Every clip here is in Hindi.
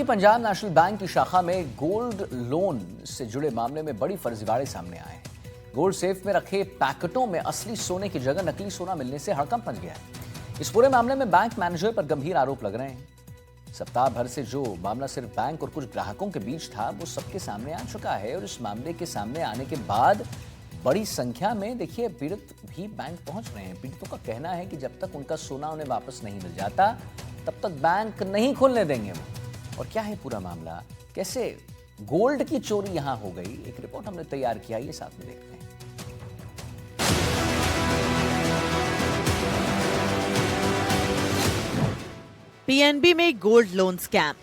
पंजाब नेशनल बैंक की शाखा में गोल्ड लोन से जुड़े मामले में बड़ी फर्जीवाड़े सामने आए हैं। गोल्ड सेफ में रखे पैकेटों में असली सोने की जगह नकली सोना मिलने से हड़कंप मच गया है। इस पूरे मामले में बैंक मैनेजर पर गंभीर आरोप लग रहे हैं। सप्ताह भर से जो मामला सिर्फ बैंक और कुछ ग्राहकों के बीच था, वो सबके सामने आ चुका है और इस मामले के सामने आने के बाद बड़ी संख्या में देखिए पीड़ित भी बैंक पहुंच रहे हैं। पीड़ितों का कहना है कि जब तक उनका सोना उन्हें वापस नहीं मिल जाता, तब तक बैंक नहीं खोलने देंगे वो। और क्या है पूरा मामला, कैसे गोल्ड की चोरी यहां हो गई, एक रिपोर्ट हमने तैयार किया, ये साथ में देखते हैं। पीएनबी में gold loan scam.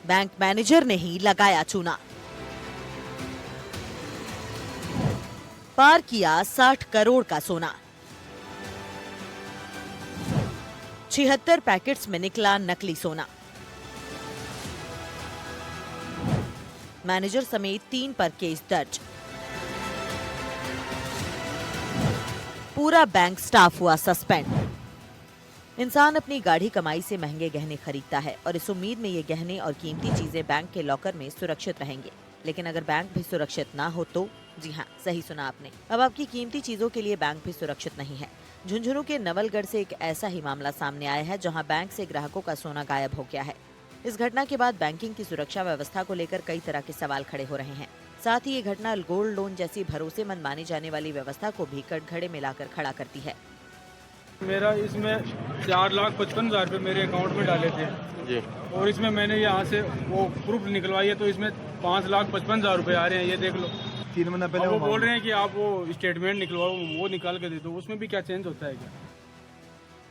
Bank manager ने ही लगाया चूना। पार किया 60 करोड़ का सोना। 76 पैकेट्स में निकला नकली सोना। मैनेजर समेत 3 पर केस दर्ज। पूरा बैंक स्टाफ हुआ सस्पेंड। इंसान अपनी गाढ़ी कमाई से महंगे गहने खरीदता है और इस उम्मीद में ये गहने और कीमती चीजें बैंक के लॉकर में सुरक्षित रहेंगे। लेकिन अगर बैंक भी सुरक्षित ना हो तो, जी हाँ, सही सुना आपने, अब आपकी कीमती चीजों के लिए बैंक भी सुरक्षित नहीं है। झुंझुनू के नवलगढ़ से एक ऐसा ही मामला सामने आया है, जहां बैंक से ग्राहकों का सोना गायब हो गया है। इस घटना के बाद बैंकिंग की सुरक्षा व्यवस्था को लेकर कई तरह के सवाल खड़े हो रहे हैं। साथ ही ये घटना गोल्ड लोन जैसी भरोसेमंद मानी जाने वाली व्यवस्था को भी कटघरे में लाकर खड़ा करती है। मेरा इसमें 4,55,000 रुपये मेरे अकाउंट में डाले थे जी, और इसमें मैंने यहाँ से वो प्रूफ निकलवाई है, तो इसमें 5,55,000 रुपये आ रहे हैं। ये देख लो, 3 महीना पहले वो बोल रहे हैं कि आप वो स्टेटमेंट निकलवाओ, वो निकाल के दे दो। उसमें भी क्या चेंज होता है क्या?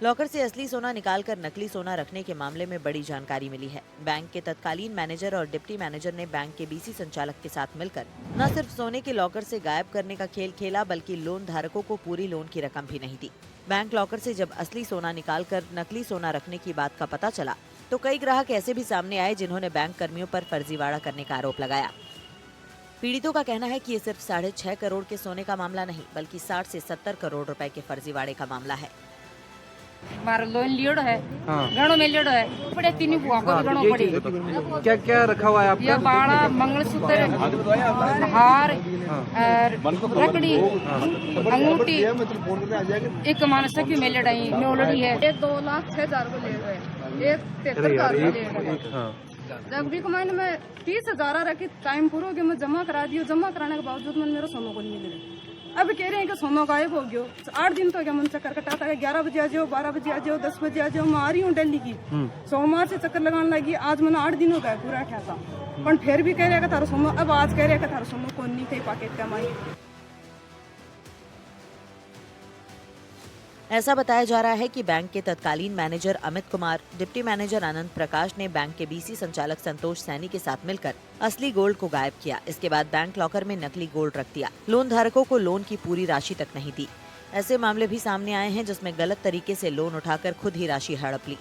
लॉकर से असली सोना निकालकर नकली सोना रखने के मामले में बड़ी जानकारी मिली है। बैंक के तत्कालीन मैनेजर और डिप्टी मैनेजर ने बैंक के बीसी संचालक के साथ मिलकर न सिर्फ सोने के लॉकर से गायब करने का खेल खेला, बल्कि लोन धारकों को पूरी लोन की रकम भी नहीं दी। बैंक लॉकर से जब असली सोना निकालकर नकली सोना रखने की बात का पता चला, तो कई ग्राहक ऐसे भी सामने आए जिन्होंने बैंक कर्मियों पर फर्जीवाड़ा करने का आरोप लगाया। पीड़ितों का कहना है कि ये सिर्फ 6.5 करोड़ के सोने का मामला नहीं, बल्कि 60 से 70 करोड़ रुपए के फर्जीवाड़े का मामला है। मारो लोन लियोड़ है, गणों में लियोड़ है, बड़े तीन बुआ को गणों पड़ी। क्या क्या रखा हुआ है आपका? ये बाड़ा, मंगलसूत्र, हार, लकड़ी, अंगूठी, एक मानस की मेलड़ी मेलड़ी है। 2,06,000 को ले गए, एक 73,000 को ले गए। जब भी कमाने में 30,000 रखी, टाइम पूरा हो गया, मैं जमा करा दियो। जमा कराने के बावजूद मैंने मेरा सोना को नहीं मिल रहा। अब कह रहे हैं कि सोना गायब हो गयो। 8 दिन तो क्या मन चक्कर कटाता है, 11 बजे आ जाओ, 12 बजे आ जाओ, 10 बजे आ जाओ। मैं आ रही हूँ दिल्ली की, सोमवार से चक्कर लगाने लगी। आज मैंने 8 दिन हो गए पूरा ठहसा, पर फिर भी कह रहे हैं कि थारा सोना, अब आज कह रहे हैं कि थारा सोना कौन नहीं थे पैकेट कमाई। ऐसा बताया जा रहा है कि बैंक के तत्कालीन manager Amit Kumar, deputy manager Anant Prakash ने बैंक के बीसी संचालक संतोष सैनी के साथ मिलकर असली गोल्ड को गायब किया। इसके बाद बैंक लॉकर में नकली गोल्ड रख दिया। लोन धारकों को लोन की पूरी राशि तक नहीं दी। ऐसे मामले भी सामने आए हैं जिसमें गलत तरीके से लोन उठाकर खुद ही राशि हड़प ली।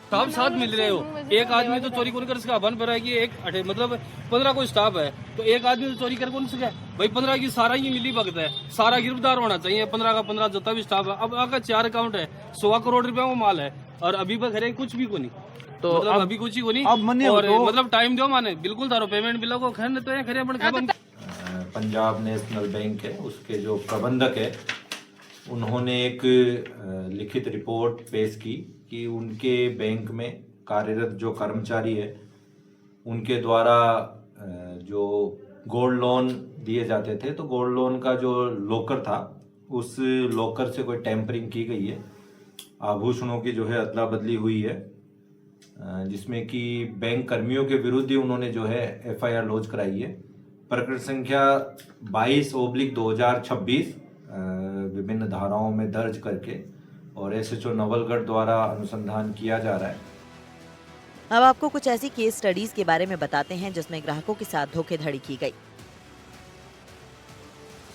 स्टाफ साथ मिल रहे हो, एक आदमी तो चोरी कौन कर सका? बन पर है कि एक मतलब 15 को स्टाफ है, तो एक आदमी तो चोरी कर कौन सका भाई? 15 की सारा ही मिली भगत है, सारा गिरफ्तार होना चाहिए। 15 का 15 जितना भी स्टाफ है। अब अगर 4 अकाउंट है, 100 करोड़ रुपया वो माल है, और अभी पर खरे कुछ भी को नहीं, तो मतलब अभी कुछ ही को नहीं। और मतलब टाइम दो, माने बिल्कुल तारो पेमेंट बिलों को खैर तो खरे अपन। पंजाब नेशनल बैंक है, उसके जो प्रबंधक है, उन्होंने एक लिखित रिपोर्ट पेश की कि उनके बैंक में कार्यरत जो कर्मचारी है, उनके द्वारा जो गोल्ड लोन दिए जाते थे, तो गोल्ड लोन का जो लॉकर था, उस लॉकर से कोई टेम्परिंग की गई है। आभूषणों की जो है अदला बदली हुई है, जिसमें कि बैंक कर्मियों के विरुद्ध ही उन्होंने जो है FIR लॉन्च कराई है। प्रकरण संख्या 22/2026 विभिन्न धाराओं में दर्ज करके और SHO नवलगढ़ द्वारा अनुसंधान किया जा रहा है। अब आपको कुछ ऐसी केस स्टडीज के बारे में बताते हैं जिसमें ग्राहकों के साथ धोखेधड़ी की गई।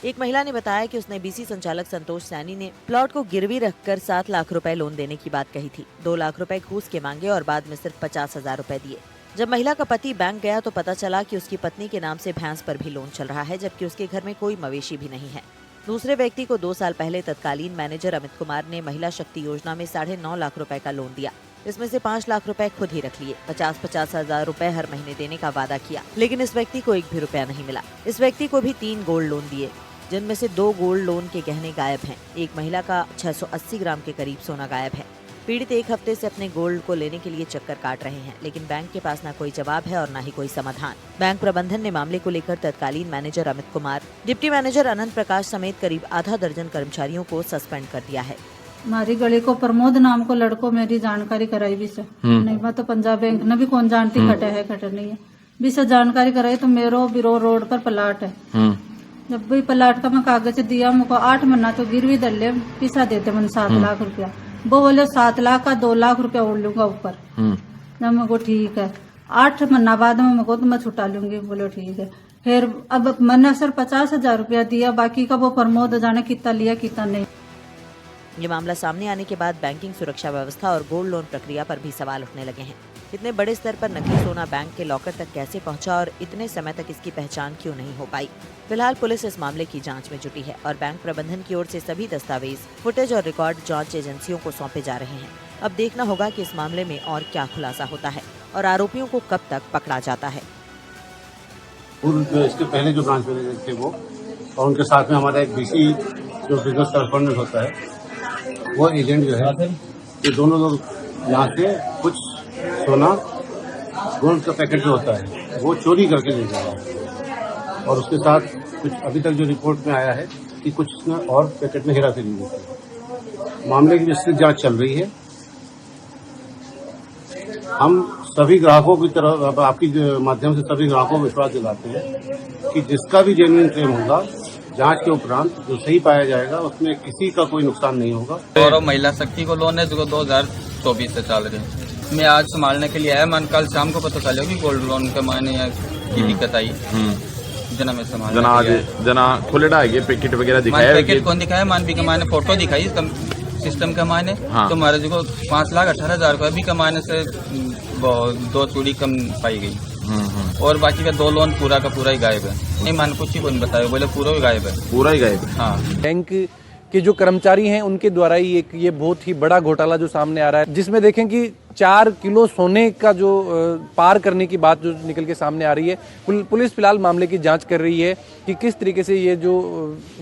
एक महिला ने बताया कि उसने बीसी संचालक संतोष सैनी ने प्लॉट को गिरवी रखकर 7 लाख रुपए लोन देने की बात कही थी। 2 लाख रुपए घूस के मांगे और बाद में सिर्फ 50,000 रुपए दिए। जब महिला का पति बैंक गया तो पता चला कि उसकी पत्नी के नाम से भैंस पर भी लोन चल रहा है, जबकि उसके घर में कोई मवेशी भी नहीं है। दूसरे व्यक्ति को 2 साल पहले तत्कालीन मैनेजर अमित कुमार ने महिला शक्ति योजना में 9.5 लाख रुपए का लोन दिया। इसमें से 5 लाख रुपए खुद ही रख लिए। 50-50 हजार रुपए हर महीने देने का वादा किया, लेकिन इस व्यक्ति को 1 भी रुपया नहीं मिला। इस व्यक्ति को भी 3 गोल्ड लोन दिए, जिनमें से 2 गोल्ड लोन के गहने गायब हैं। एक महिला का 680 ग्राम के करीब सोना गायब है। पीड़ित 1 हफ्ते से अपने गोल्ड को लेने के लिए चक्कर काट रहे हैं, लेकिन बैंक के पास न कोई जवाब है और न ही कोई समाधान। बैंक प्रबंधन ने मामले को लेकर तत्कालीन manager Amit Kumar, deputy manager Anant Prakash समेत करीब आधा दर्जन कर्मचारियों को सस्पेंड कर दिया है। हमारी गली को प्रमोद नाम को लड़को मेरी जानकारी कराई भी से नहीं, मैं तो पंजाब बैंक न भी कौन जानती खटे है खटे नहीं है भी से जानकारी कराई। तो मेरो बिरो रोड पर प्लाट है। जब भी प्लाट का मैं कागज दिया, मुझको 8 महीना तो गिरवी दल ले पिसा देते मैंने 7 लाख रुपया। वो बोले 7 लाख का 2 लाख रुपया उड़ लूंगा ऊपर। जब मेरे को ठीक है, 8 महीना बाद में मेरे को तो मैं छुटा लूंगी। बोलो ठीक है। फिर अब मैंने सर 50,000 रुपया दिया, बाकी का वो प्रमोद जाने कितना लिया कितना नहीं। ये मामला सामने आने के बाद बैंकिंग सुरक्षा व्यवस्था और गोल्ड लोन प्रक्रिया पर भी सवाल उठने लगे हैं। इतने बड़े स्तर पर नकली सोना बैंक के लॉकर तक कैसे पहुंचा और इतने समय तक इसकी पहचान क्यों नहीं हो पाई? फिलहाल पुलिस इस मामले की जांच में जुटी है और बैंक प्रबंधन की ओर से सभी दस्तावेज, फुटेज और रिकॉर्ड जांच एजेंसियों को सौंपे जा रहे हैं। अब देखना होगा कि इस मामले में और क्या खुलासा होता है और आरोपियों को कब तक पकड़ा जाता है। इसके पहले जो ब्रांच मैनेजर थे वो, और उनके साथ में हमारा एक बीसी जो बिजनेस करस्पॉन्डेंट होता है, वो एजेंट जो है, ये दोनों लोग यहाँ से कुछ सोना, गोल्ड का पैकेट जो होता है वो चोरी करके ले जा रहा है। और उसके साथ कुछ अभी तक जो रिपोर्ट में आया है कि कुछ इसमें और पैकेट में हेराफेरी हुई है। मामले की विस्तृत जांच चल रही है। हम सभी ग्राहकों की तरफ आपकी माध्यम से सभी ग्राहकों को विश्वास दिलाते हैं कि जिसका भी जेन्युइन क्लेम होगा, जांच के उपरांत जो सही पाया जाएगा उसमें किसी का कोई नुकसान नहीं होगा। गौरव महिला शक्ति को लोन है जो 2024 से चल रही है। मैं आज संभालने के लिए आया, मन कल शाम को पता चला कि गोल्ड लोन के मायने की दिक्कत आई। जना में जना खुलेडा है पैकेट वगैरह दिखाया, पैकेट कौन दिखाया, मान भी कमाने फोटो दिखाई सिस्टम के मायने। तो हमारे जो 5,18,000 को अभी कमाने से 2 चूड़ी कम पाई गई और बाकी का 2 लोन पूरा का पूरा ही गायब है। नहीं मान कुछ ही नहीं बताया, बोले पूरा ही गायब है। पूरा ही गायब है। हाँ। बैंक के जो कर्मचारी हैं उनके द्वारा ही एक ये बहुत ही बड़ा घोटाला जो सामने आ रहा है, जिसमें देखें कि 4 किलो सोने का जो पार करने की बात जो निकल के सामने आ रही है। पुलिस फिलहाल मामले की जांच कर रही है कि किस तरीके से ये जो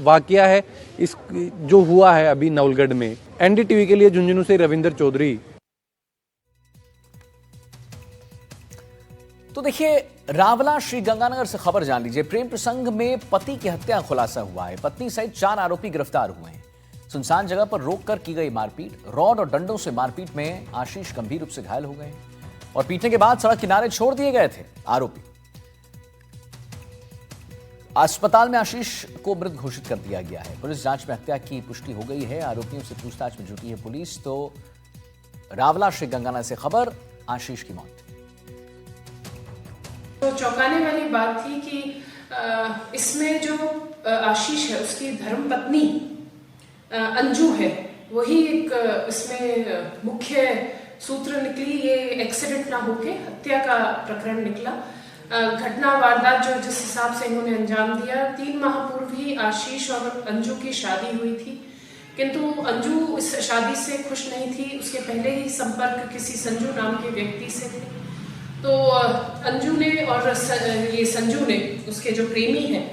वाकया है इस जो हुआ है अभी नवलगढ़ में। एनडीटीवी के लिए झुंझुनू से रविंदर चौधरी। तो देखिए, रावला श्रीगंगानगर से खबर जान लीजिए। प्रेम प्रसंग में पति की हत्या खुलासा हुआ है। पत्नी सहित 4 आरोपी गिरफ्तार हुए हैं। सुनसान जगह पर रोककर की गई मारपीट, रॉड और डंडों से मारपीट में आशीष गंभीर रूप से घायल हो गए और पीटने के बाद सड़क किनारे छोड़ दिए गए थे आरोपी। अस्पताल में आशीष को मृत घोषित कर दिया गया है। पुलिस जांच में हत्या की पुष्टि हो गई है। आरोपियों से पूछताछ में जुटी है पुलिस। तो रावला श्रीगंगानगर से खबर, आशीष की मौत। तो चौंकाने वाली बात थी कि इसमें जो आशीष है उसकी धर्मपत्नी अंजू है, वही एक इसमें मुख्य सूत्र निकली। ये एक्सीडेंट ना होके हत्या का प्रकरण निकला। घटना वारदात जो जिस हिसाब से इन्होंने अंजाम दिया, 3 माह पूर्व ही आशीष और अंजू की शादी हुई थी, किंतु अंजू इस शादी से खुश नहीं थी। उसके पहले ही संपर्क किसी संजू नाम के व्यक्ति से थे। तो अंजू ने और ये संजू ने, उसके जो प्रेमी हैं,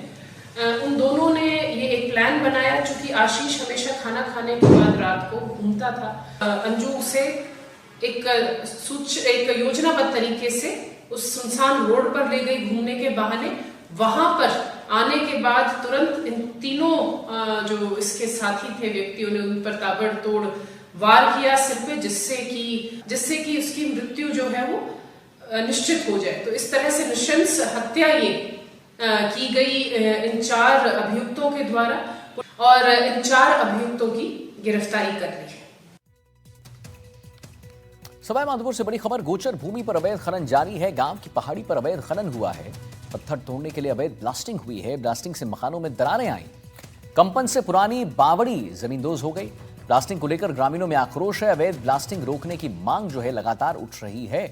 उन दोनों ने ये एक प्लान बनाया। चूंकि आशीष हमेशा खाना खाने के बाद रात को घूमता था, अंजू से एक योजनाबद्ध तरीके से उस सुनसान रोड पर ले गई घूमने के बहाने। वहां पर आने के बाद तुरंत इन तीनों जो इसके साथी थे व्यक्तियों ने उन पर ताबड़तोड़ वार किया सिर पे, जिससे कि उसकी मृत्यु जो है वो निश्चित हो जाए। तो इस तरह से नृशंस हत्या ये की गई इन 4 अभियुक्तों के द्वारा और इन 4 अभियुक्तों की गिरफ्तारी कर ली है। सवाई माधोपुर से बड़ी खबर, गोचर भूमि पर अवैध खनन जारी है। गांव की पहाड़ी पर अवैध खनन हुआ है। पत्थर तोड़ने के लिए अवैध ब्लास्टिंग हुई है। ब्लास्टिंग से मकानों में दरारें आई। कंपन से पुरानी बावड़ी जमींदोज हो गई। ब्लास्टिंग को लेकर ग्रामीणों में आक्रोश है। अवैध ब्लास्टिंग रोकने की मांग जो है लगातार उठ रही है।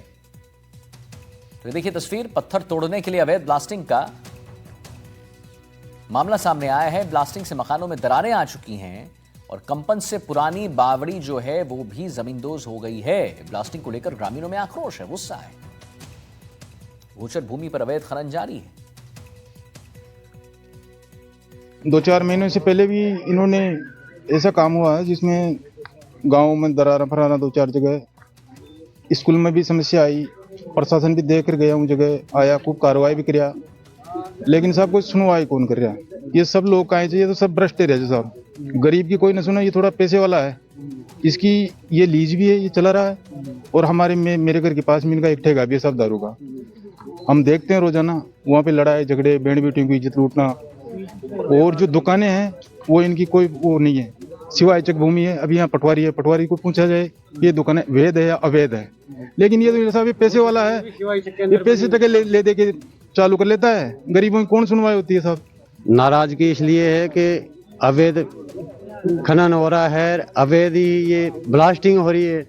तो देखिए तस्वीर, पत्थर तोड़ने के लिए अवैध ब्लास्टिंग का मामला सामने आया है, ब्लास्टिंग से मकानों में दरारें आ चुकी हैं और कंपन से पुरानी बावड़ी जो है वो भी जमींदोज हो गई है। ब्लास्टिंग को लेकर ग्रामीणों में आक्रोश है, गुस्सा है। गोचर भूमि पर अवैध खनन जारी है। 2-4 महीने से पहले भी इन्होंने ऐसा काम हुआ है जिसमें गांव में दरारा फरारा 2-4 जगह, स्कूल में भी समस्या आई, प्रशासन भी देख कर गया, उन जगह आया, खूब कार्रवाई भी किया, लेकिन सब कुछ सुनवाई कौन कर रहा। ये सब लोग कहे चाहिए तो सब भ्रष्ट रहे साहब, गरीब की कोई न सुना। ये थोड़ा पैसे वाला है, इसकी ये लीज भी है, ये चला रहा है। और हमारे मेरे घर के पास में इनका एक ठेका भी है सब दारू का। हम देखते हैं रोजाना वहाँ पे लड़ाई झगड़े, बैंड बेटियों की इज्जत लूटना। और जो दुकानें हैं वो इनकी कोई वो नहीं है, सिवाय चक भूमि है। अभी यहाँ पटवारी है, पटवारी को पूछा जाए ये दुकानें वैध है या अवैध है, लेकिन ये तो साहब ये पैसे वाला है, ये पैसे टके ले दे के चालू कर लेता है। गरीबों की कौन सुनवाई होती है साहब। नाराजगी इसलिए है कि अवैध खनन हो रहा है, अवैध ये ब्लास्टिंग हो रही है।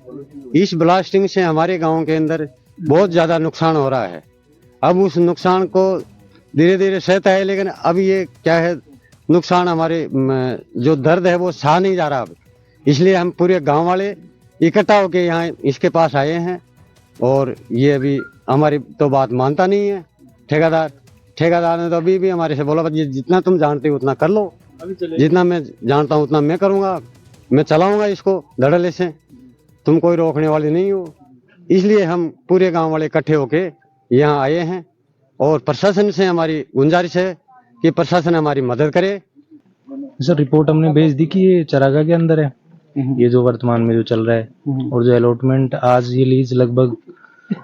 इस ब्लास्टिंग से हमारे गांव के अंदर बहुत ज्यादा नुकसान हो रहा है। अब उस नुकसान को धीरे धीरे सहता है, लेकिन अब ये क्या है, नुकसान हमारे जो दर्द है वो सहा नहीं जा रहा अब। इसलिए हम पूरे गांव वाले इकट्ठा होकर यहाँ इसके पास आए हैं। और ये अभी हमारी तो बात मानता नहीं है ठेकेदार ने तो अभी भी हमारे से बोला जितना तुम जानते हो उतना कर लो, जितना मैं जानता हूँ उतना मैं करूँगा, मैं चलाऊंगा इसको धड़ल्ले से, तुम कोई रोकने वाले नहीं हो। इसलिए हम पूरे गांव वाले इकट्ठे होके यहाँ आए हैं और प्रशासन से हमारी गुजारिश है कि प्रशासन हमारी मदद करे। सर रिपोर्ट हमने भेज दी कि ये चरागाह के अंदर है, ये जो वर्तमान में जो चल रहा है। और जो अलॉटमेंट आज ये लीज लगभग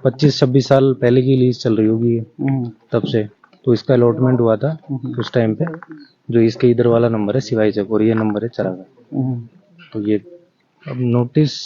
25-26 साल पहले की लीज चल रही होगी तब से, तो इसका अलॉटमेंट हुआ था उस टाइम पे। जो इसके इधर वाला नंबर है सिवाई चक और ये नंबर है चरागाह। तो ये अब नोटिस